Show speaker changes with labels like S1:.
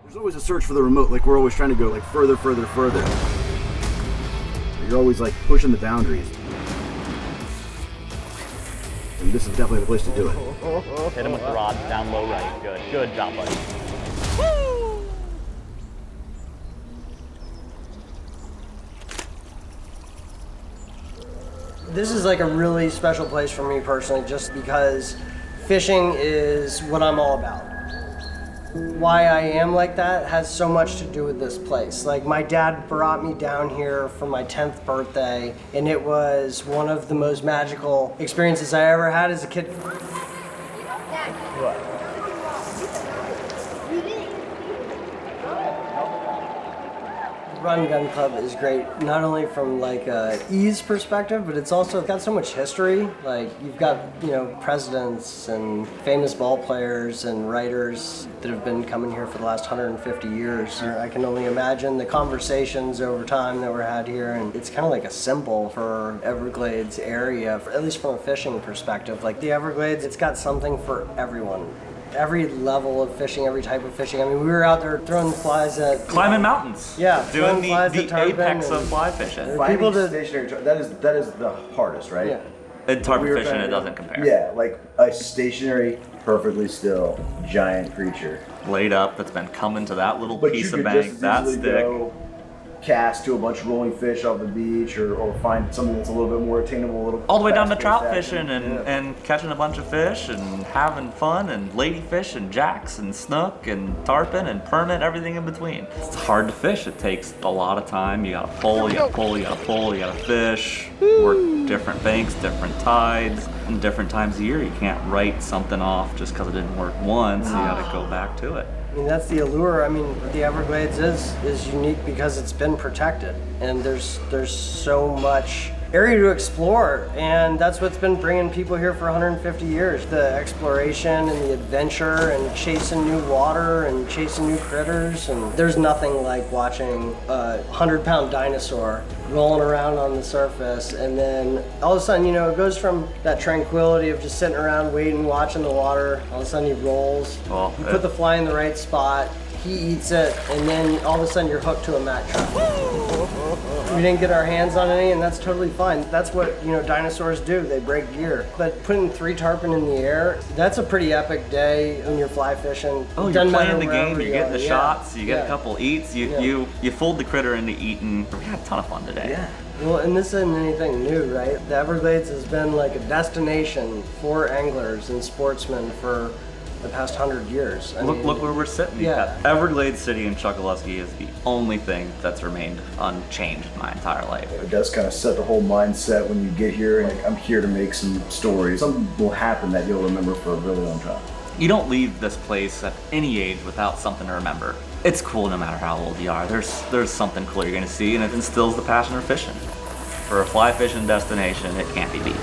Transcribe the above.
S1: There's always a search for the remote, like we're always trying to go like further. You're always like pushing the boundaries. And this is definitely the place to do it.
S2: Hit him with the rod down low right. Good. Good job, buddy.
S3: This is like a really special place for me personally, just because fishing is what I'm all about. Why I am like that has so much to do with this place. Like, my dad brought me down here for my 10th birthday, and it was one of the most magical experiences I ever had as a kid. What? Run and Gun Club is great, not only from like a ease perspective, but it's also got so much history. Like, you've got, you know, presidents and famous ball players and writers that have been coming here for the last 150 years. I can only imagine the conversations over time that were had here, and it's kind of like a symbol for Everglades area, at least from a fishing perspective. Like, the Everglades, it's got something for everyone. Every level of fishing, every type of fishing. I mean, we were out there throwing flies at...
S2: Climbing mountains.
S3: Yeah.
S2: Doing the apex of fly fishing.
S1: Finding stationary, that is the hardest, right?
S3: Yeah.
S2: In tarpon fishing, it doesn't compare.
S1: Yeah, like a stationary, perfectly still, giant creature.
S2: Laid up, that's been coming to that little
S1: But
S2: piece
S1: you
S2: of
S1: could
S2: bank,
S1: just
S2: that
S1: easily
S2: stick.
S1: go cast to a bunch of rolling fish off the beach, or find something that's a little bit more attainable, a little
S2: All the way down to
S1: fast-paced
S2: trout
S1: action.
S2: fishing and,
S1: Yeah.
S2: and catching a bunch of fish and having fun and ladyfish and jacks and snook and tarpon and permit, everything in between. It's hard to fish. It takes a lot of time. You gotta pull, you gotta pull, you gotta pull, you gotta fish, work different banks, different tides, and different times of year. You can't write something off just because it didn't work once. You gotta go back to it.
S3: I mean, that's the allure. I mean, the Everglades is unique because it's been protected, and there's so much area to explore, and that's what's been bringing people here for 150 years. The exploration and the adventure and chasing new water and chasing new critters, and there's nothing like watching a 100-pound dinosaur rolling around on the surface, and then all of a sudden, you know, it goes from that tranquility of just sitting around waiting, watching the water. All of a sudden he rolls,
S2: Well,
S3: you put the fly in the right spot, he eats it, and then all of a sudden you're hooked to a mat trap. We didn't get our hands on any, and that's totally fine. That's what, you know, dinosaurs do. They break gear. But putting 3 tarpon in the air, that's a pretty epic day when you're fly fishing.
S2: Oh, you're
S3: Doesn't matter
S2: playing the game,
S3: wherever
S2: you're
S3: you
S2: getting
S3: are.
S2: the
S3: Yeah.
S2: shots, you get
S3: Yeah.
S2: a couple eats, you fold the critter into eating. We had a ton of fun today.
S1: Yeah.
S3: Well, and this isn't anything new, right? The Everglades has been like a destination for anglers and sportsmen for the past 100 years. I mean,
S2: Look where we're sitting.
S3: Yeah.
S2: Everglades City in Chokoloskee is the only thing that's remained unchanged my entire life.
S1: It does kind of set the whole mindset when you get here. Like, I'm here to make some stories. Something will happen that you'll remember for a really long time.
S2: You don't leave this place at any age without something to remember. It's cool no matter how old you are. There's something cool you're gonna see, and it instills the passion for fishing. For a fly fishing destination, it can't be beat.